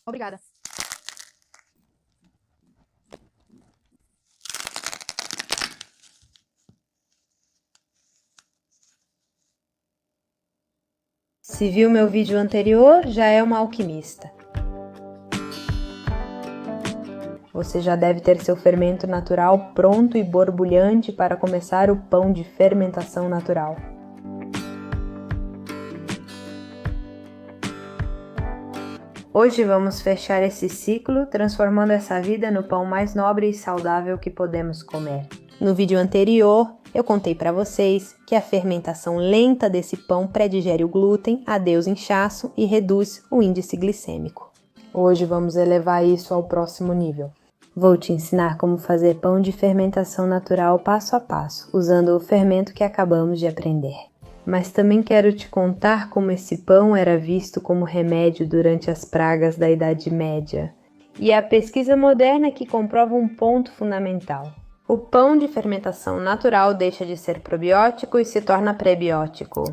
Obrigada. Se viu meu vídeo anterior, já é uma alquimista. Você já deve ter seu fermento natural pronto e borbulhante para começar o pão de fermentação natural. Hoje vamos fechar esse ciclo, transformando essa vida no pão mais nobre e saudável que podemos comer. No vídeo anterior, eu contei para vocês que a fermentação lenta desse pão predigere o glúten, adeus inchaço e reduz o índice glicêmico. Hoje vamos elevar isso ao próximo nível. Vou te ensinar como fazer pão de fermentação natural passo a passo, usando o fermento que acabamos de aprender. Mas também quero te contar como esse pão era visto como remédio durante as pragas da Idade Média. E a pesquisa moderna que comprova um ponto fundamental. O pão de fermentação natural deixa de ser probiótico e se torna prebiótico,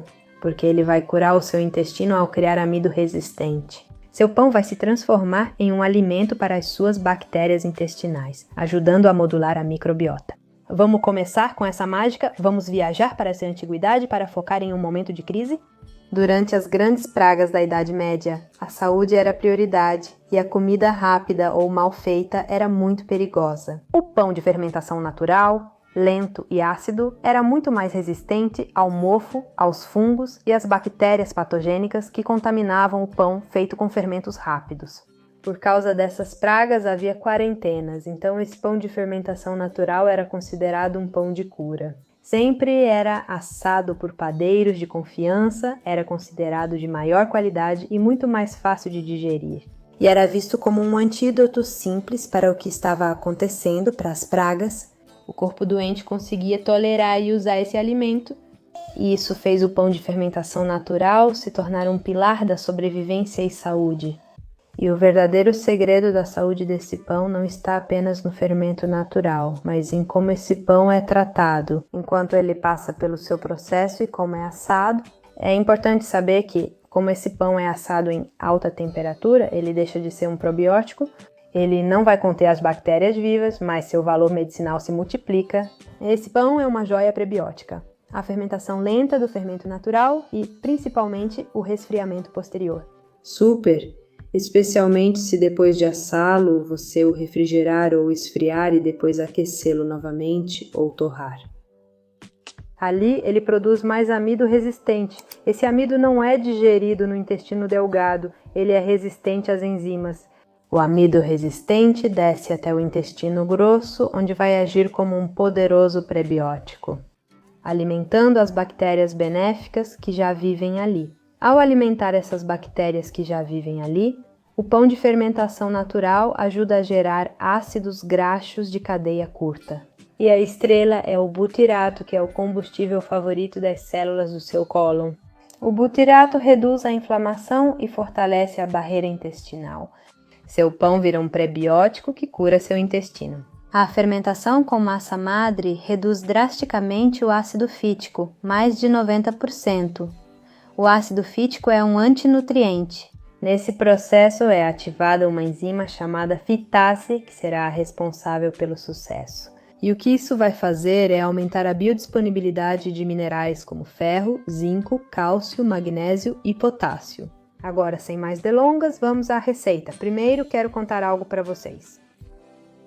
porque ele vai curar o seu intestino ao criar amido resistente. Seu pão vai se transformar em um alimento para as suas bactérias intestinais, ajudando a modular a microbiota. Vamos começar com essa mágica? Vamos viajar para essa antiguidade para focar em um momento de crise? Durante as grandes pragas da Idade Média, a saúde era prioridade e a comida rápida ou mal feita era muito perigosa. O pão de fermentação natural, lento e ácido, era muito mais resistente ao mofo, aos fungos e às bactérias patogênicas que contaminavam o pão feito com fermentos rápidos. Por causa dessas pragas havia quarentenas, então esse pão de fermentação natural era considerado um pão de cura. Sempre era assado por padeiros de confiança, era considerado de maior qualidade e muito mais fácil de digerir. E era visto como um antídoto simples para o que estava acontecendo, para as pragas. O corpo doente conseguia tolerar e usar esse alimento, e isso fez o pão de fermentação natural se tornar um pilar da sobrevivência e saúde. E o verdadeiro segredo da saúde desse pão não está apenas no fermento natural, mas em como esse pão é tratado, enquanto ele passa pelo seu processo e como é assado. É importante saber que, como esse pão é assado em alta temperatura, ele deixa de ser um probiótico, ele não vai conter as bactérias vivas, mas seu valor medicinal se multiplica. Esse pão é uma joia prebiótica. A fermentação lenta do fermento natural e, principalmente, o resfriamento posterior. Super! Especialmente se depois de assá-lo você o refrigerar ou esfriar e depois aquecê-lo novamente ou torrar. Ali ele produz mais amido resistente. Esse amido não é digerido no intestino delgado, ele é resistente às enzimas. O amido resistente desce até o intestino grosso, onde vai agir como um poderoso prebiótico, alimentando as bactérias benéficas que já vivem ali. Ao alimentar essas bactérias que já vivem ali, o pão de fermentação natural ajuda a gerar ácidos graxos de cadeia curta. E a estrela é o butirato, que é o combustível favorito das células do seu cólon. O butirato reduz a inflamação e fortalece a barreira intestinal. Seu pão vira um prebiótico que cura seu intestino. A fermentação com massa madre reduz drasticamente o ácido fítico, mais de 90%. O ácido fítico é um antinutriente. Nesse processo é ativada uma enzima chamada fitase, que será a responsável pelo sucesso. E o que isso vai fazer é aumentar a biodisponibilidade de minerais como ferro, zinco, cálcio, magnésio e potássio. Agora, sem mais delongas, vamos à receita. Primeiro, quero contar algo para vocês.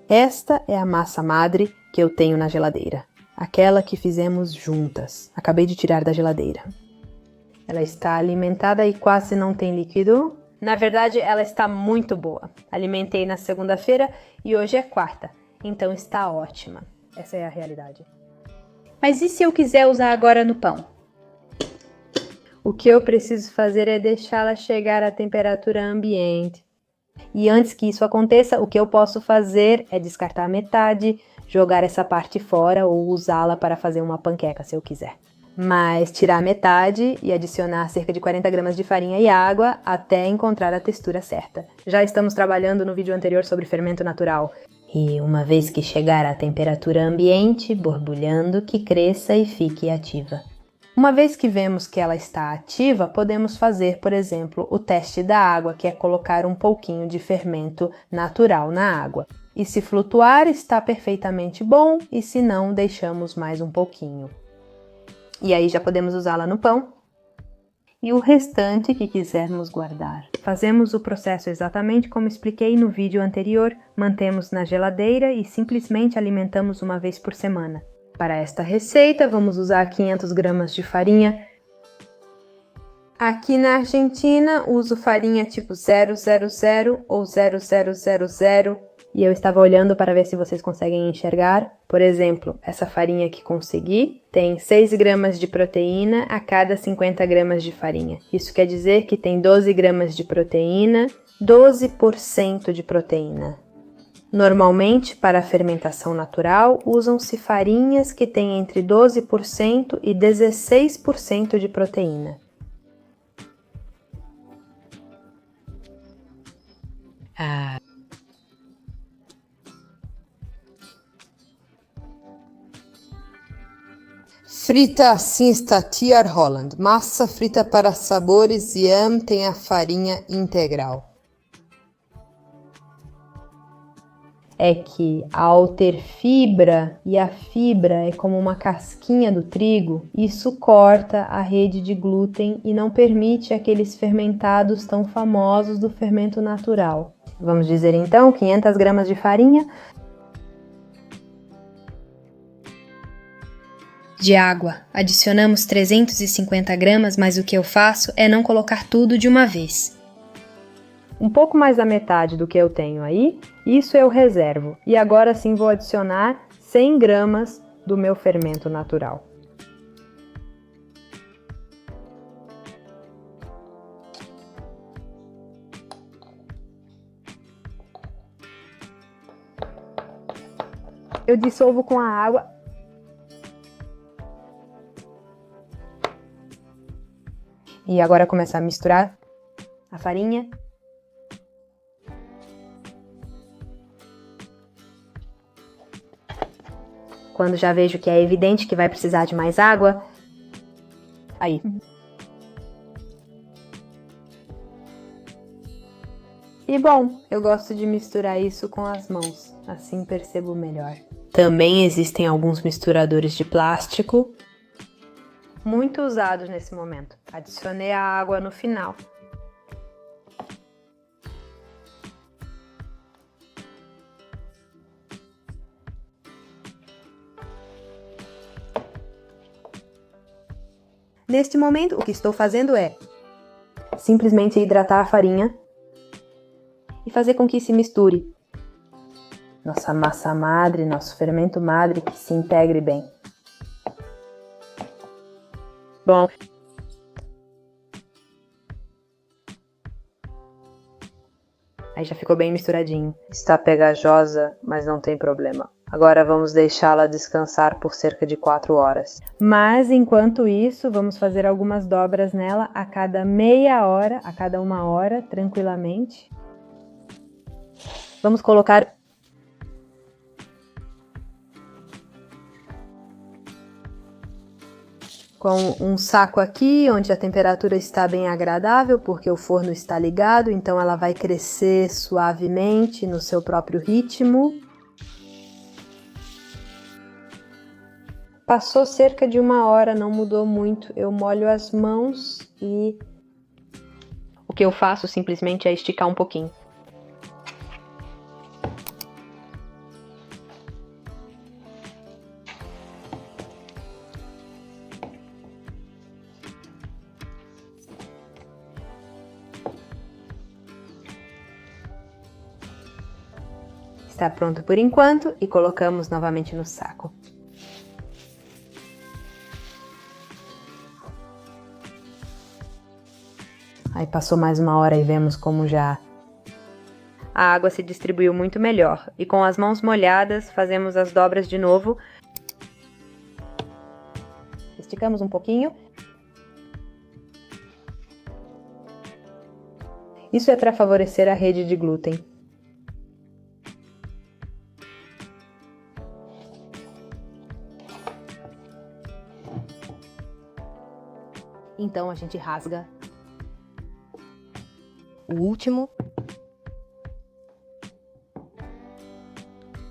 Esta é a massa madre que eu tenho na geladeira. Aquela que fizemos juntas. Acabei de tirar da geladeira. Ela está alimentada e quase não tem líquido. Na verdade, ela está muito boa. Alimentei na segunda-feira e hoje é quarta, então está ótima. Essa é a realidade. Mas e se eu quiser usar agora no pão? O que eu preciso fazer é deixá-la chegar à temperatura ambiente. E antes que isso aconteça, o que eu posso fazer é descartar metade, jogar essa parte fora ou usá-la para fazer uma panqueca, se eu quiser. Mas tirar metade e adicionar cerca de 40 gramas de farinha e água até encontrar a textura certa. Já estamos trabalhando no vídeo anterior sobre fermento natural. E uma vez que chegar à temperatura ambiente, borbulhando, que cresça e fique ativa. Uma vez que vemos que ela está ativa, podemos fazer, por exemplo, o teste da água, que é colocar um pouquinho de fermento natural na água. E se flutuar, está perfeitamente bom, e se não, deixamos mais um pouquinho. E aí já podemos usá-la no pão. E o restante que quisermos guardar. Fazemos o processo exatamente como expliquei no vídeo anterior, mantemos na geladeira e simplesmente alimentamos uma vez por semana. Para esta receita, vamos usar 500 gramas de farinha. Aqui na Argentina, uso farinha tipo 000 ou 0000. E eu estava olhando para ver se vocês conseguem enxergar. Por exemplo, essa farinha que consegui tem 6 gramas de proteína a cada 50 gramas de farinha. Isso quer dizer que tem 12 gramas de proteína, 12% de proteína. Normalmente, para a fermentação natural, usam-se farinhas que têm entre 12% e 16% de proteína. Frita assim está Tiar Holland. Massa frita para sabores Yum tem a farinha integral. É que ao ter fibra, e a fibra é como uma casquinha do trigo, isso corta a rede de glúten e não permite aqueles fermentados tão famosos do fermento natural. Vamos dizer então 500 gramas de farinha. De água, adicionamos 350 gramas, mas o que eu faço é não colocar tudo de uma vez. Um pouco mais da metade do que eu tenho aí, isso eu reservo. E agora sim vou adicionar 100 gramas do meu fermento natural. Eu dissolvo com a água. E agora começar a misturar a farinha. Quando já vejo que é evidente que vai precisar de mais água, aí. E bom, eu gosto de misturar isso com as mãos, assim percebo melhor. Também existem alguns misturadores de plástico, muito usados nesse momento. Adicionei a água no final. Neste momento, o que estou fazendo é simplesmente hidratar a farinha e fazer com que se misture nossa massa madre, nosso fermento madre, que se integre bem. Bom, aí já ficou bem misturadinho. Está pegajosa, mas não tem problema. Agora vamos deixá-la descansar por cerca de 4 horas. Mas enquanto isso, vamos fazer algumas dobras nela a cada meia hora, a cada 1 hora, tranquilamente. Vamos colocar com um saco aqui, onde a temperatura está bem agradável, porque o forno está ligado, então ela vai crescer suavemente no seu próprio ritmo. Passou cerca de 1 hora, não mudou muito. Eu molho as mãos e o que eu faço simplesmente é esticar um pouquinho. Está pronto por enquanto e colocamos novamente no saco. Aí passou mais 1 hora e vemos como já a água se distribuiu muito melhor. E com as mãos molhadas fazemos as dobras de novo. Esticamos um pouquinho. Isso é para favorecer a rede de glúten. Então a gente rasga o último.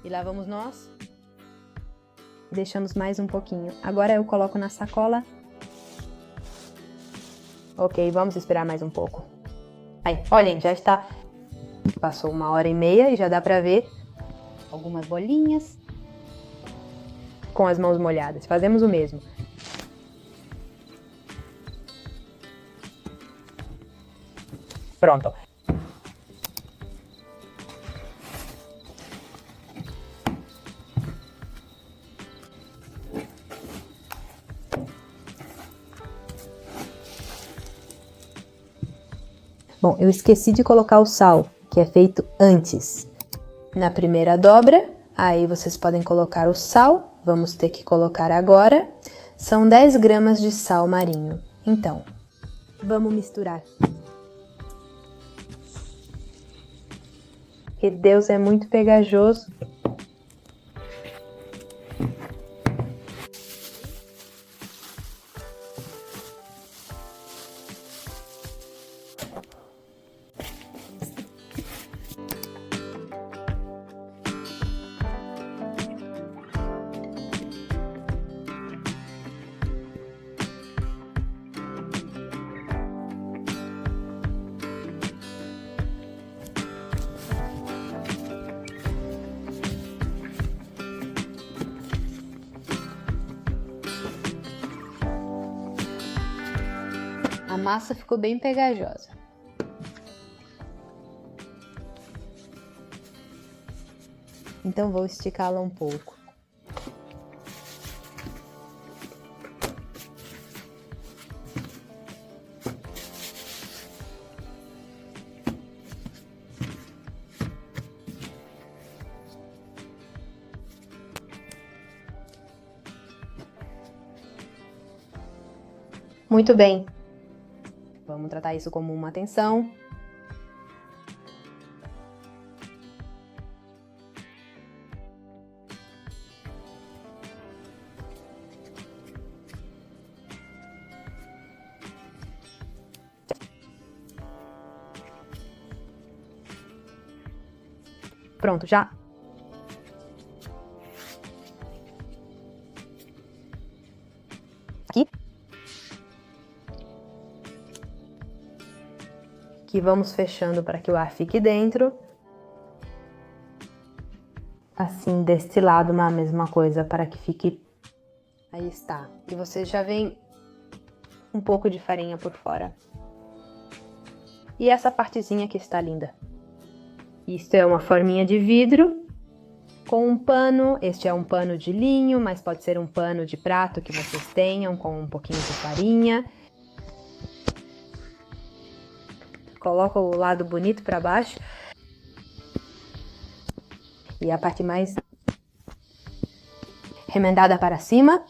E lá vamos nós. Deixamos mais um pouquinho. Agora eu coloco na sacola. Ok, vamos esperar mais um pouco. Aí, olhem, já está. Passou 1h30 e já dá pra ver algumas bolinhas com as mãos molhadas. Fazemos o mesmo. Pronto. Bom, eu esqueci de colocar o sal, que é feito antes. Na primeira dobra, aí vocês podem colocar o sal. Vamos ter que colocar agora. São 10 gramas de sal marinho. Então, vamos misturar. Que Deus é muito pegajoso. A massa ficou bem pegajosa. Então vou esticá-la um pouco. Muito bem. Vamos tratar isso como uma tensão. Pronto, já. Aqui. Aqui vamos fechando para que o ar fique dentro. Assim, deste lado, a mesma coisa, para que fique... Aí está. E você já vem um pouco de farinha por fora. E essa partezinha que está linda. Isto é uma forminha de vidro com um pano. Este é um pano de linho, mas pode ser um pano de prato que vocês tenham com um pouquinho de farinha. Coloca o lado bonito para baixo. E a parte mais remendada para cima.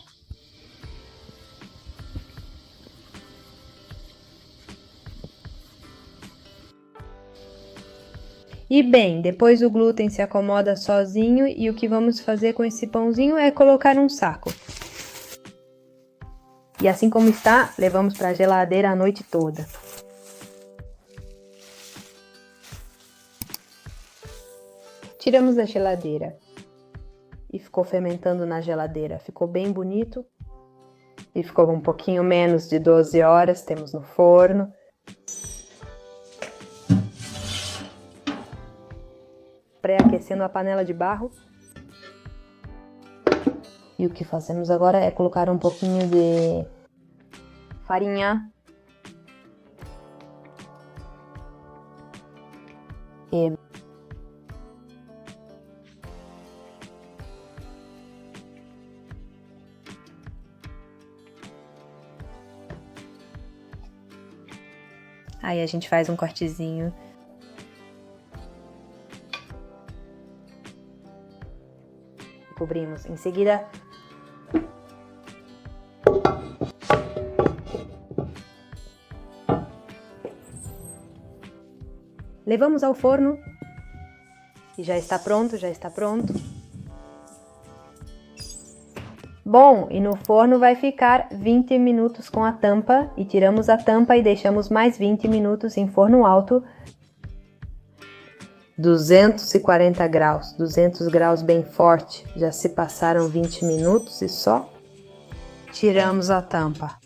E bem, depois o glúten se acomoda sozinho e o que vamos fazer com esse pãozinho é colocar um saco. E assim como está, levamos para a geladeira a noite toda. Tiramos da geladeira e ficou fermentando na geladeira. Ficou bem bonito e ficou um pouquinho menos de 12 horas, temos no forno. Pré-aquecendo a panela de barro. E o que fazemos agora é colocar um pouquinho de farinha. E aí a gente faz um cortezinho. Cobrimos. Em seguida, levamos ao forno e já está pronto, já está pronto. Bom, e no forno vai ficar 20 minutos com a tampa e tiramos a tampa e deixamos mais 20 minutos em forno alto. 240 graus, 200 graus bem forte. Já se passaram 20 minutos e só tiramos a tampa.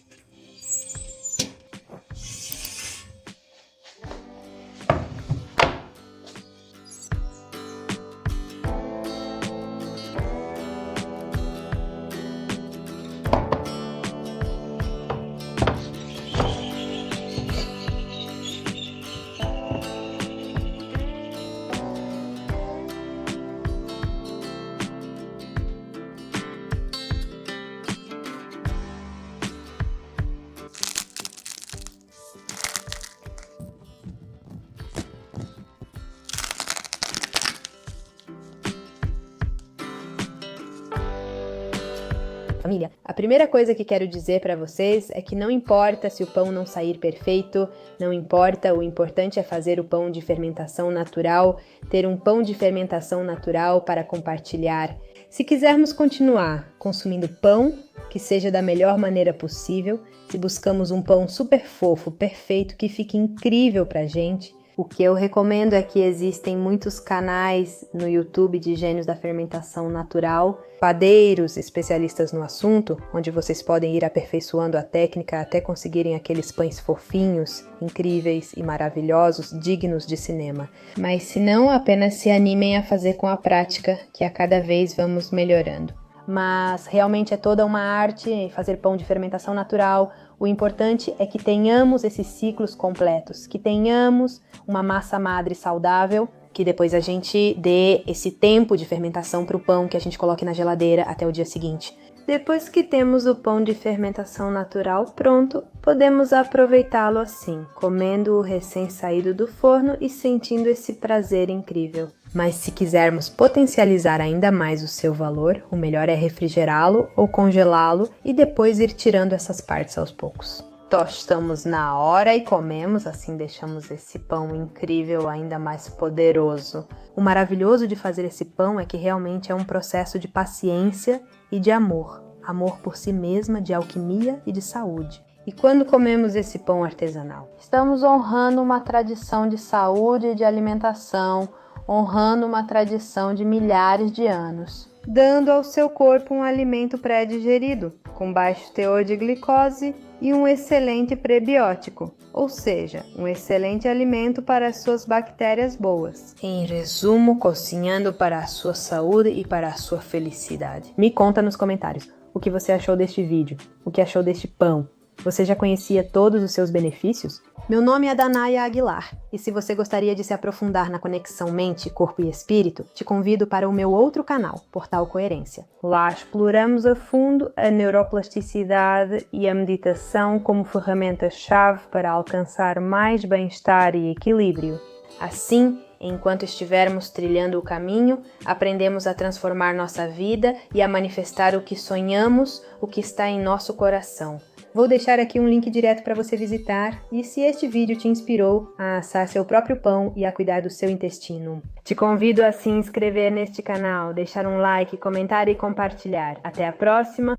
Família, a primeira coisa que quero dizer para vocês é que não importa se o pão não sair perfeito, não importa, o importante é fazer o pão de fermentação natural, ter um pão de fermentação natural para compartilhar. Se quisermos continuar consumindo pão, que seja da melhor maneira possível, se buscamos um pão super fofo, perfeito, que fique incrível pra gente, o que eu recomendo é que existem muitos canais no YouTube de gênios da fermentação natural, padeiros, especialistas no assunto, onde vocês podem ir aperfeiçoando a técnica até conseguirem aqueles pães fofinhos, incríveis e maravilhosos, dignos de cinema. Mas se não, apenas se animem a fazer com a prática, que a cada vez vamos melhorando. Mas realmente é toda uma arte fazer pão de fermentação natural. O importante é que tenhamos esses ciclos completos, que tenhamos uma massa madre saudável, que depois a gente dê esse tempo de fermentação para o pão que a gente coloque na geladeira até o dia seguinte. Depois que temos o pão de fermentação natural pronto, podemos aproveitá-lo assim, comendo-o recém-saído do forno e sentindo esse prazer incrível. Mas se quisermos potencializar ainda mais o seu valor, o melhor é refrigerá-lo ou congelá-lo e depois ir tirando essas partes aos poucos. Tostamos na hora e comemos, assim deixamos esse pão incrível ainda mais poderoso. O maravilhoso de fazer esse pão é que realmente é um processo de paciência e de amor. Amor por si mesma, de alquimia e de saúde. E quando comemos esse pão artesanal? Estamos honrando uma tradição de saúde e de alimentação, honrando uma tradição de milhares de anos, dando ao seu corpo um alimento pré-digerido, com baixo teor de glicose e um excelente prebiótico, ou seja, um excelente alimento para as suas bactérias boas. Em resumo, cozinhando para a sua saúde e para a sua felicidade. Me conta nos comentários o que você achou deste vídeo, o que achou deste pão. Você já conhecia todos os seus benefícios? Meu nome é Danaia Aguilar, e se você gostaria de se aprofundar na conexão mente, corpo e espírito, te convido para o meu outro canal, Portal Coerência. Lá exploramos a fundo a neuroplasticidade e a meditação como ferramentas-chave para alcançar mais bem-estar e equilíbrio. Assim, enquanto estivermos trilhando o caminho, aprendemos a transformar nossa vida e a manifestar o que sonhamos, o que está em nosso coração. Vou deixar aqui um link direto para você visitar e se este vídeo te inspirou a assar seu próprio pão e a cuidar do seu intestino. Te convido a se inscrever neste canal, deixar um like, comentar e compartilhar. Até a próxima!